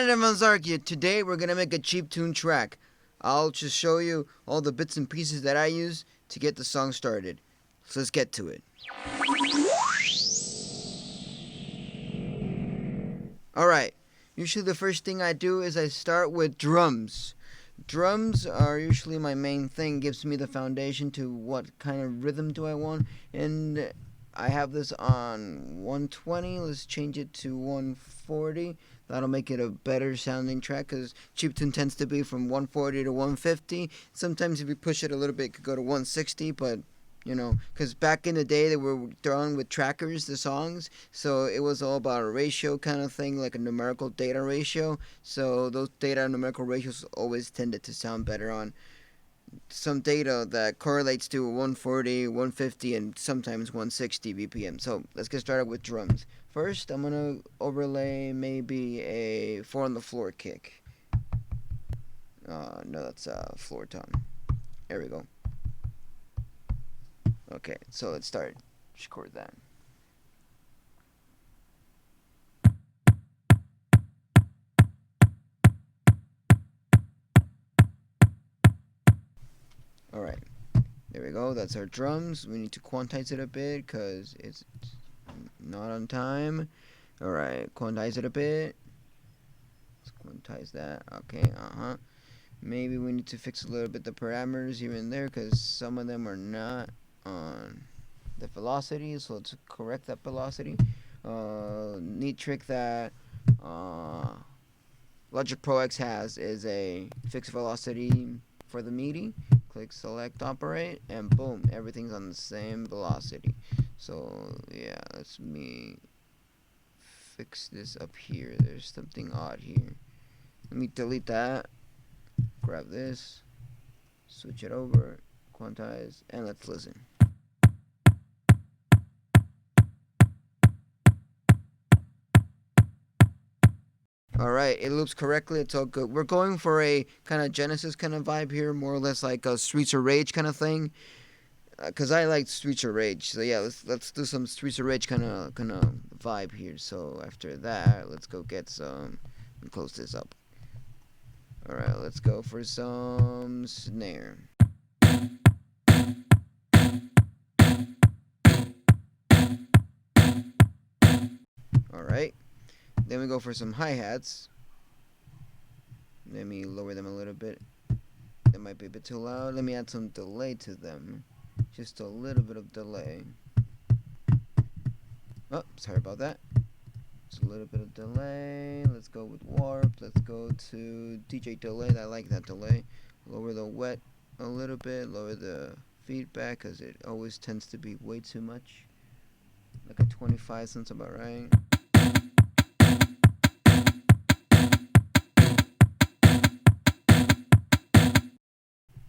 Alright everyone, Zark here. Today we're gonna make a Chiptune track. I'll just show you all the bits and pieces that I use to get the song started. So let's get to it. Alright, usually the first thing I do is I start with drums. Drums are usually my main thing, gives me the foundation to what kind of rhythm do I want. And I have this on 120, let's change it to 140. That'll make it a better sounding track because Chiptune tends to be from 140 to 150. Sometimes if you push it a little bit, it could go to 160, but you know, because back in the day they were throwing with trackers, the songs, so it was all about a ratio kind of thing, like a numerical data ratio. So those data numerical ratios always tended to sound better on some data that correlates to 140, 150, and sometimes 160 BPM. So let's get started with drums. First, I'm gonna overlay maybe a 4 on the floor kick. No, that's a floor tone. There we go. Okay, so let's start. Just chord that. Alright, there we go. That's our drums. We need to quantize it a bit because it's not on time. Alright, quantize it a bit. Let's quantize that. Okay, maybe we need to fix a little bit the parameters here and there because some of them are not on the velocity, so let's correct that velocity. Neat trick that Logic Pro X has is a fixed velocity for the MIDI. Click select operate and boom, everything's on the same velocity. So yeah, let's me fix this up here. There's something odd here. Let me delete that, grab this, switch it over, quantize, and let's listen. Alright, it loops correctly, it's all good. We're going for a kind of Genesis kind of vibe here, more or less like a Streets of Rage kind of thing. Because I like Streets of Rage, so yeah, let's do some Streets of Rage kind of vibe here. So after that, let's go get some, and close this up. Alright, let's go for some snare. Alright. Then we go for some hi-hats. Let me lower them a little bit. That might be a bit too loud. Let me add some delay to them. Just a little bit of delay. Oh, sorry about that. Just a little bit of delay. Let's go with warp. Let's go to DJ delay. I like that delay. Lower the wet a little bit. Lower the feedback because it always tends to be way too much. Like a 25 sounds about right.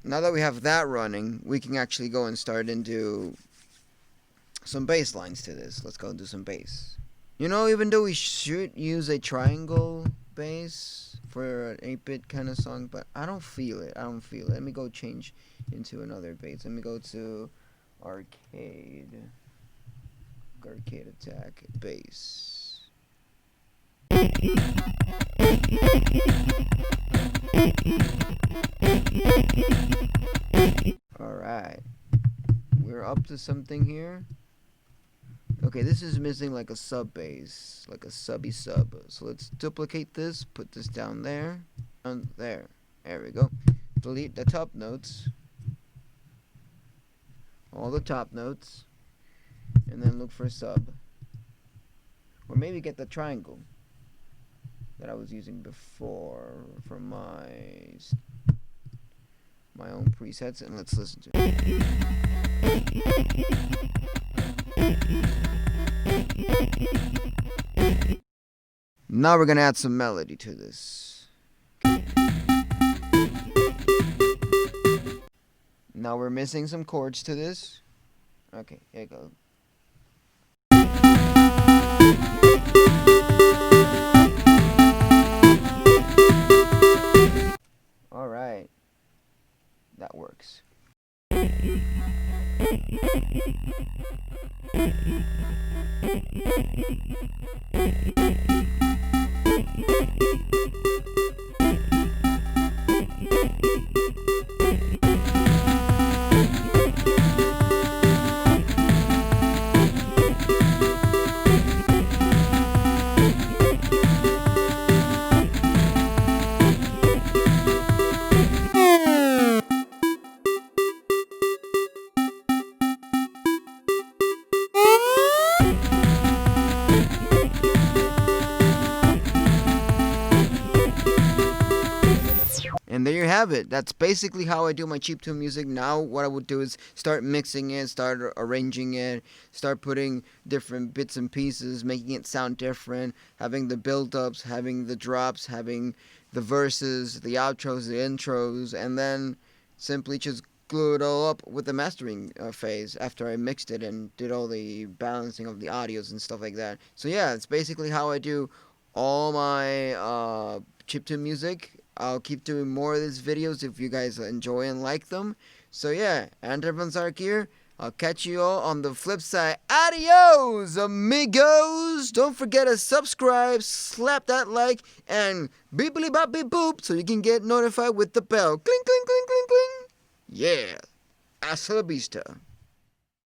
Now that we have that running, we can actually go and start and do some bass lines to this. Let's go and do some bass. You know, even though we should use a triangle bass for an 8-bit kind of song, but I don't feel it. Let me go change into another bass. Let me go to arcade attack bass. Alright, we're up to something here. Okay, this is missing like a sub bass, like a subby sub. So let's duplicate this, put this down there, and there we go. Delete the top notes, all the top notes, and then look for a sub, or maybe get the triangle that I was using before from my own presets, and let's listen to it. Now we're gonna add some melody to this. Now we're missing some chords to this. Okay, here you go. Alright, that works. And there you have it. That's basically how I do my chiptune music. Now what I would do is start mixing it, start arranging it, start putting different bits and pieces, making it sound different, having the build-ups, having the drops, having the verses, the outros, the intros, and then simply just glue it all up with the mastering phase after I mixed it and did all the balancing of the audios and stuff like that. So yeah, it's basically how I do all my chiptune music. I'll keep doing more of these videos if you guys enjoy and like them. So yeah, Andrew Van Zark here. I'll catch you all on the flip side. Adios, amigos! Don't forget to subscribe, slap that like, and beepily bop beep boop so you can get notified with the bell. Cling, cling, cling, cling, cling. Yeah. Hasta la vista.